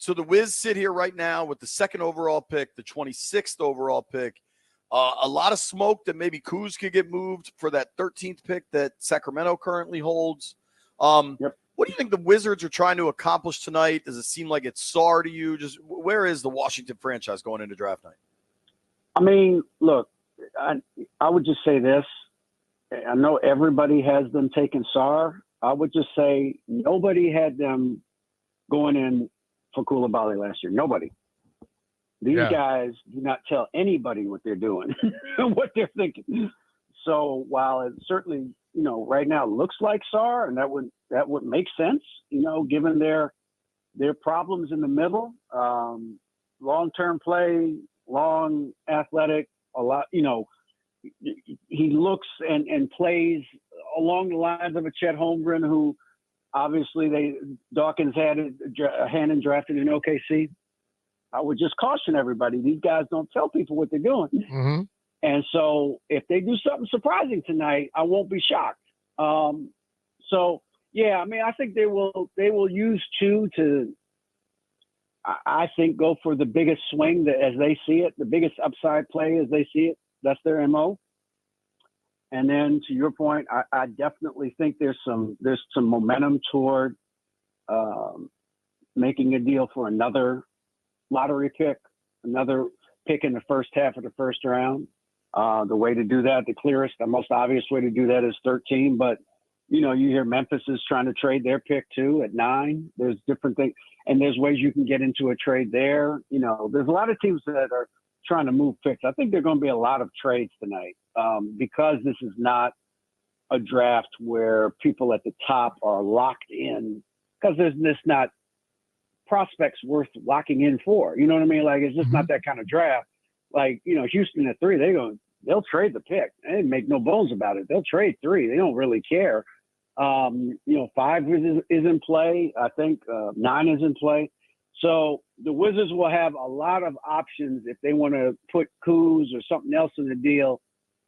So the Wiz sit here right now with the 2nd overall pick, the 26th overall pick. A lot of smoke that maybe Kuz could get moved for that 13th pick that Sacramento currently holds. What do you think the Wizards are trying to accomplish tonight? Does it seem like it's Sarr to you? Just where is the Washington franchise going into draft night? I mean, look, I would just say this. I know everybody has them taking Sarr. I would just say nobody had them going in for Koulibaly last year. Nobody. These guys do not tell anybody what they're doing, what they're thinking. So while it certainly, right now looks like Sarr, and that would make sense, given their problems in the middle, long-term play, long athletic, a lot, he looks and plays along the lines of a Chet Holmgren, who obviously Dawkins had a hand in drafted in OKC. I would just caution everybody, these guys don't tell people what they're doing. Mm-hmm. And so if they do something surprising tonight, I won't be shocked. I think they will use 2 to, I think, go for the biggest swing as they see it, the biggest upside play as they see it. That's their MO. And then to your point, I definitely think there's some momentum toward making a deal for another lottery pick, another pick in the first half of the first round. The way to do that, the most obvious way to do that is 13. But, you hear Memphis is trying to trade their pick too at 9. There's different things. And there's ways you can get into a trade there. There's a lot of teams that are trying to move picks. I think there are going to be a lot of trades tonight because this is not a draft where people at the top are locked in, because there's just not prospects worth locking in for. You know what I mean? Like, it's just not that kind of draft. Like, Houston at 3, they'll trade the pick. They make no bones about it. They'll trade 3. They don't really care. 5 is in play. I think 9 is in play. So the Wizards will have a lot of options if they want to put Kuz or something else in the deal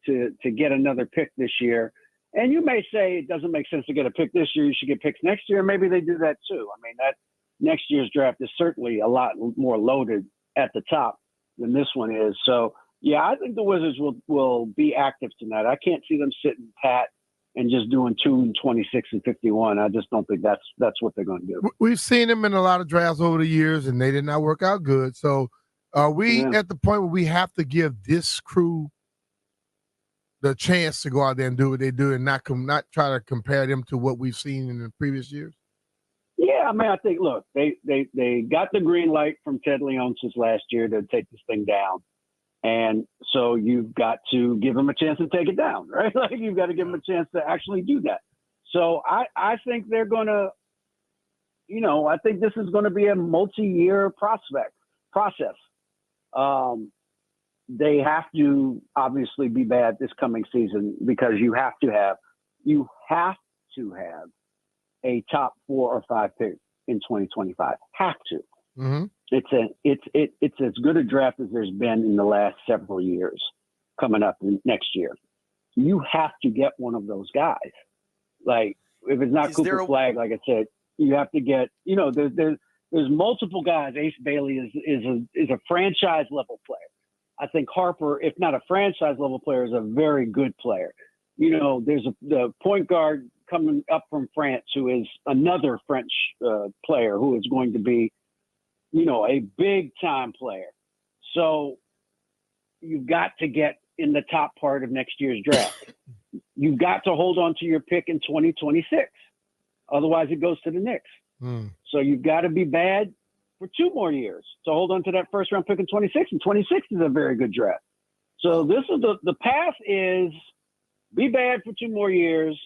to get another pick this year. And you may say it doesn't make sense to get a pick this year. You should get picks next year. Maybe they do that too. I mean, that next year's draft is certainly a lot more loaded at the top than this one is. So, yeah, I think the Wizards will be active tonight. I can't see them sitting pat and just doing 2, 26, and 51. I just don't think that's what they're going to do. We've seen them in a lot of drafts over the years, and they did not work out good. So are we at the point where we have to give this crew the chance to go out there and do what they do and not try to compare them to what we've seen in the previous years? Yeah, I mean, I think, look, they got the green light from Ted Leonsis last year to take this thing down. And so you've got to give them a chance to take it down, right? Like, you've got to give them a chance to actually do that. So I think they're going to, I think this is going to be a multi-year process. They have to obviously be bad this coming season, because you have to have a top 4 or 5 pick in 2025. Have to. Mm-hmm. It's as good a draft as there's been in the last several years coming up next year. You have to get one of those guys. Like, if it's not Cooper Flag, like I said, you have to get, there's multiple guys. Ace Bailey is a franchise level player. I think Harper, if not a franchise level player, is a very good player. There's the point guard coming up from France, who is another French player who is going to be, a big time player. So you've got to get in the top part of next year's draft. You've got to hold on to your pick in 2026. Otherwise it goes to the Knicks. So you've got to be bad for 2 more years to hold on to that first round pick in 26. And 26 is a very good draft. So this is the path is be bad for 2 more years,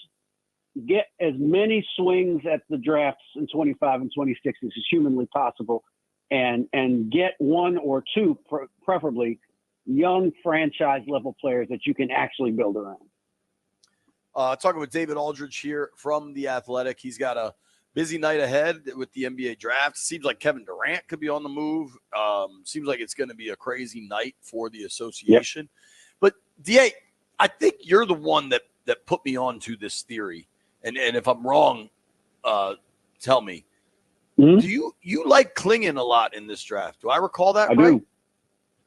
get as many swings at the drafts in 25 and 26 as is humanly possible, and get 1 or 2, preferably young franchise level players that you can actually build around. Talking with David Aldridge here from The Athletic. He's got a busy night ahead with the NBA draft. Seems like Kevin Durant could be on the move. Seems like it's going to be a crazy night for the association. Yep. But, D.A., I think you're the one that put me onto this theory. And if I'm wrong, tell me. Mm-hmm. Do you like Clingan a lot in this draft? Do I recall that I right? do.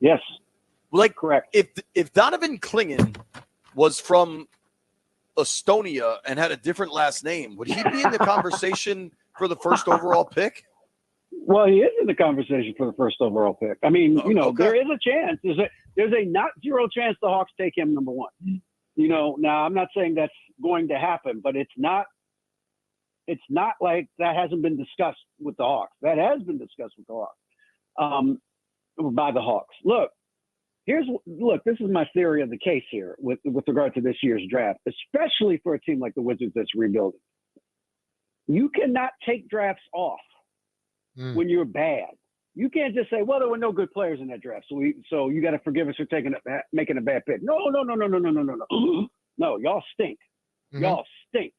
Yes. Like, correct. If Donovan Clingan was from Estonia and had a different last name, would he be in the conversation for the first overall pick? Well, he is in the conversation for the first overall pick. I mean, there is a chance. There's a not zero chance the Hawks take him number one. Now I'm not saying that's going to happen, but it's not like that hasn't been discussed with the Hawks. That has been discussed with the Hawks, by the Hawks. Look, this is my theory of the case here with regard to this year's draft, especially for a team like the Wizards that's rebuilding. You cannot take drafts off when you're bad. You can't just say, well, there were no good players in that draft, so you got to forgive us for making a bad pick. No. No, y'all stink. Mm-hmm. Y'all stink.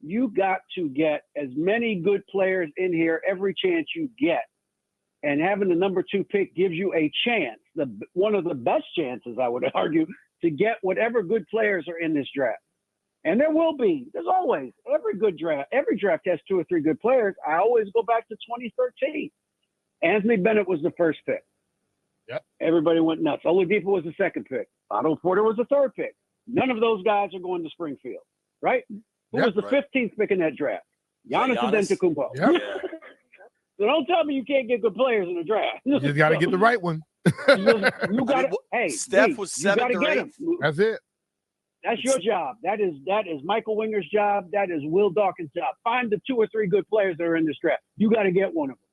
You got to get as many good players in here every chance you get. And having the number 2 pick gives you a chance, one of the best chances, I would argue, to get whatever good players are in this draft. And there's always, every draft has 2 or 3 good players. I always go back to 2013. Anthony Bennett was the first pick. Yep. Everybody went nuts. Oladipo was the second pick. Otto Porter was the third pick. None of those guys are going to Springfield, right? Who was the 15th pick in that draft? Giannis Antetokounmpo. Yep. Yeah. So don't tell me you can't get good players in the draft. You just got to get the right one. You got to. Hey, Steph was 7th or 8th. That's it. That's your job. That is Michael Winger's job. That is Will Dawkins' job. Find the 2 or 3 good players that are in this draft. You got to get one of them.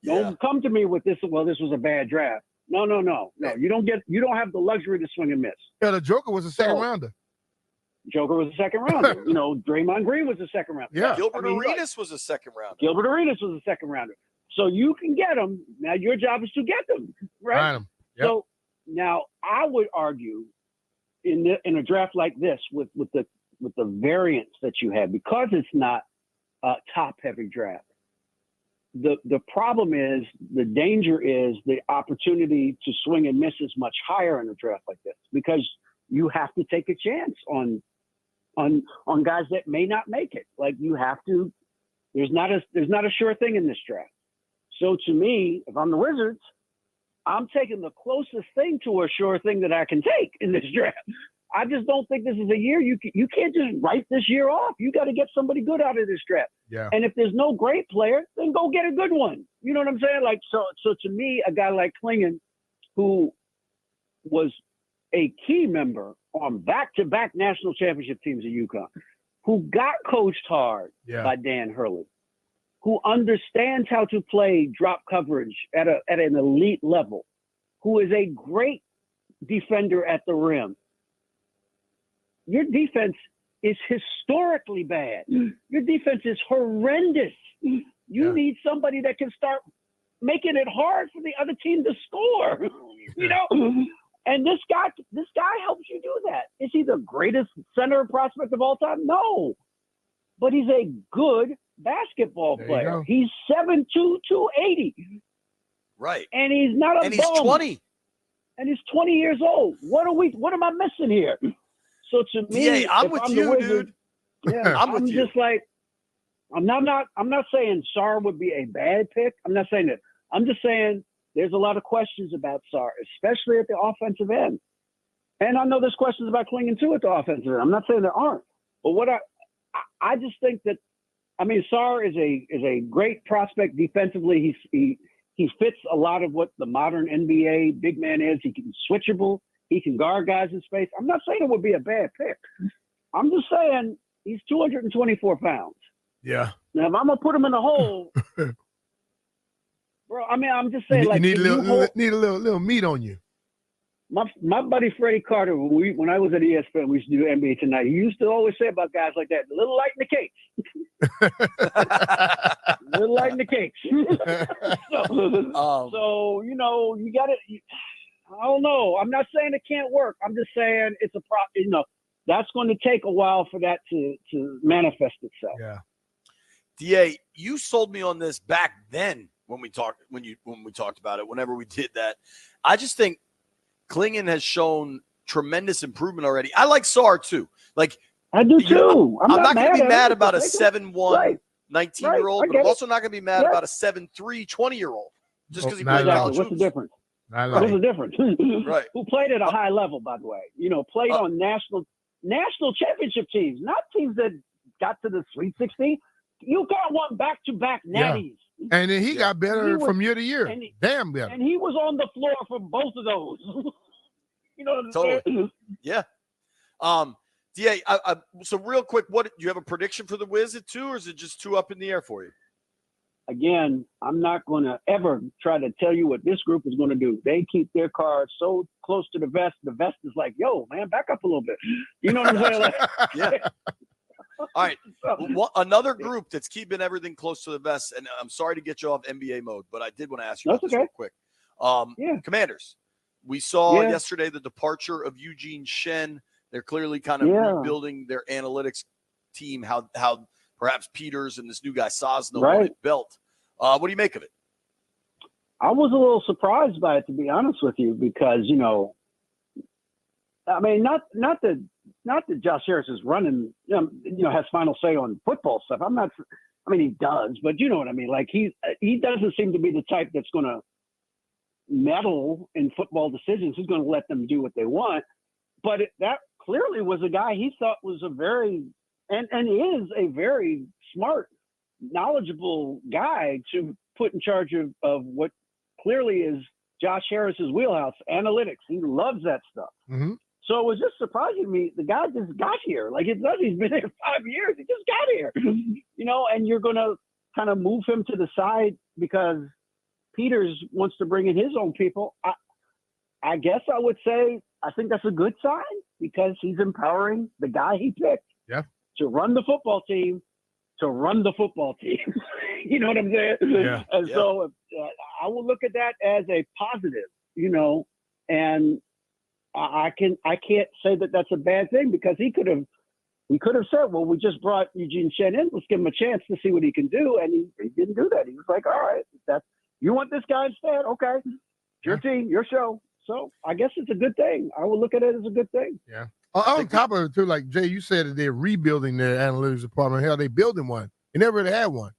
Yeah. Don't come to me with this. Well, this was a bad draft. No. You don't have the luxury to swing and miss. Yeah, the Joker was a second rounder. Joker was a second rounder. Draymond Green was a second rounder. Yeah. Gilbert Arenas was a second rounder. Gilbert Arenas was a second rounder. So you can get them. Now your job is to get them, right? Find them. Yep. So now I would argue in a draft like this with the variance that you have, because it's not a top heavy draft. The problem is, the danger is the opportunity to swing and miss is much higher in a draft like this, because you have to take a chance on guys that may not make it. Like, you have to. There's not a sure thing in this draft. So to me, if I'm the Wizards, I'm taking the closest thing to a sure thing that I can take in this draft. I just don't think this is a year you can't just write this year off. You got to get somebody good out of this draft. Yeah. And if there's no great player, then go get a good one. You know what I'm saying? Like, so to me, a guy like Clingan, who was a key member on back-to-back national championship teams at UConn, who got coached hard by Dan Hurley, who understands how to play drop coverage at an elite level, who is a great defender at the rim. Your defense is historically bad. Your defense is horrendous. You need somebody that can start making it hard for the other team to score. And this guy helps you do that. Is he the greatest center prospect of all time? No. But he's a good basketball player. He's 7'2", 280. Right. And he's not a bum. And he's 20. And he's 20 years old. What am I missing here? So to me, I'm with you, Wizard, dude. Yeah, I'm with you. Just like, I'm not saying Sarr would be a bad pick. I'm not saying that. I'm just saying there's a lot of questions about Sarr, especially at the offensive end. And I know there's questions about Clingan too at the offensive end. I'm not saying there aren't. But what I just think that, I mean, Sarr is a great prospect defensively. He fits a lot of what the modern NBA big man is. He can switchable. He can guard guys in space. I'm not saying it would be a bad pick. I'm just saying he's 224 pounds. Yeah. Now, if I'm going to put him in a hole, bro, I mean, I'm just saying, you need a little meat on you. My buddy Freddie Carter, when I was at ESPN, we used to do NBA Tonight. He used to always say about guys like that, a little light in the cakes. A little light in the cakes. So you got it. I don't know. I'm not saying it can't work. I'm just saying it's that's going to take a while for that to manifest itself. Yeah. DA, you sold me on this back then when we talked about it, whenever we did that. I just think Clingan has shown tremendous improvement already. I like Sarr too. Like, I do too. I'm not going to be mad about a 7'1", 19-year-old, Right, but I'm it. also not going to be mad about a 7'3", 20-year-old just because he plays college What's the hoops. difference? What's the difference? Right. Who played at a high level, by the way? Played on national championship teams, not teams that got to the Sweet 16. You got one back-to-back natties. Yeah. And then he got better from year to year. Damn better. And he was on the floor for both of those. You know what I'm Totally. saying? Yeah. DA, so real quick, what do you have a prediction for the Wiz at 2, or is it just 2 up in the air for you? Again, I'm not going to ever try to tell you what this group is going to do. They keep their cards so close to the vest. The vest is like, yo, man, back up a little bit. You know what I'm saying? Like, yeah. All right. Another group that's keeping everything close to the vest, and I'm sorry to get you off NBA mode, but I did want to ask you about this real quick. Commanders. We saw yesterday the departure of Eugene Shen. They're clearly kind of rebuilding their analytics team, how perhaps Peters and this new guy Sosno want it built. What do you make of it? I was a little surprised by it, to be honest with you, because, I mean, not that Josh Harris is running, has final say on football stuff. He does, but you know what I mean? Like he doesn't seem to be the type that's going to meddle in football decisions. He's going to let them do what they want. But that clearly was a guy he thought was a very, and is a very smart, knowledgeable guy to put in charge of what clearly is Josh Harris's wheelhouse, analytics. He loves that stuff. Mm-hmm. So it was just surprising to me. The guy just got here. Like it's not, he's been there 5 years. He just got here, and you're going to kind of move him to the side because Peters wants to bring in his own people. I guess I would say I think that's a good sign because he's empowering the guy he picked to run the football team, You know what I'm saying? Yeah. And so I will look at that as a positive, and I can't say that that's a bad thing because he could have said, well, we just brought Eugene Shen in. Let's give him a chance to see what he can do. And he didn't do that. He was like, all right, you want this guy instead? Okay. Your team, your show. So I guess it's a good thing. I will look at it as a good thing. Yeah. On top of it, too, like Jay, you said that they're rebuilding their analytics department. Hell, they building one. They never really had one.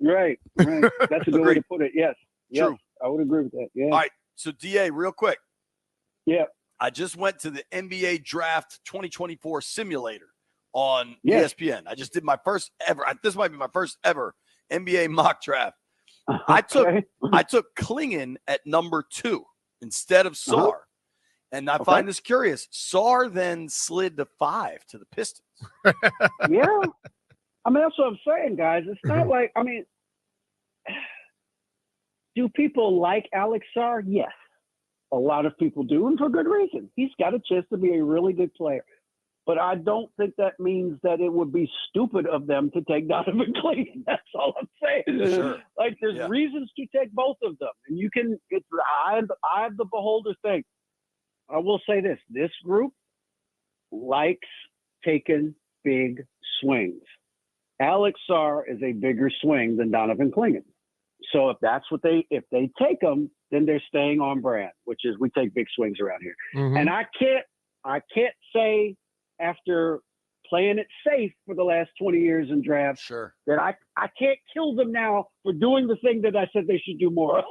Right. That's a good way to put it. Yes. True. I would agree with that. Yeah. All right. So, DA, real quick. Yeah. I just went to the NBA Draft 2024 simulator on ESPN. I just did my first ever. This might be my first ever NBA mock draft. I took Clingan at number 2 instead of Sarr. And I find this curious. Sarr then slid to 5 to the Pistons. Yeah. I mean, that's what I'm saying, guys. It's not like, do people like Alex Sarr? Yes. A lot of people do, and for good reason. He's got a chance to be a really good player. But I don't think that means that it would be stupid of them to take Donovan Clingan. That's all I'm saying. Sure. Like, there's reasons to take both of them. And you can, it's the eye of the beholder thing. I will say this. This group likes taking big swings. Alex Sarr is a bigger swing than Donovan Clingan. So if they take them, then they're staying on brand, which is we take big swings around here. Mm-hmm. And I can't say after playing it safe for the last 20 years in drafts that I can't kill them now for doing the thing that I said they should do more of.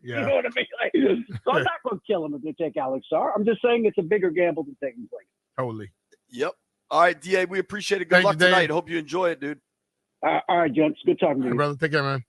Yeah. You know what I mean? So I'm not going to kill them if they take Alex Sarr. I'm just saying it's a bigger gamble than taking Clingan. Totally. Yep. All right, DA, we appreciate it. Good luck tonight. Hope you enjoy it, dude. All right, gents. Good talking to you. Brother. Take care, man.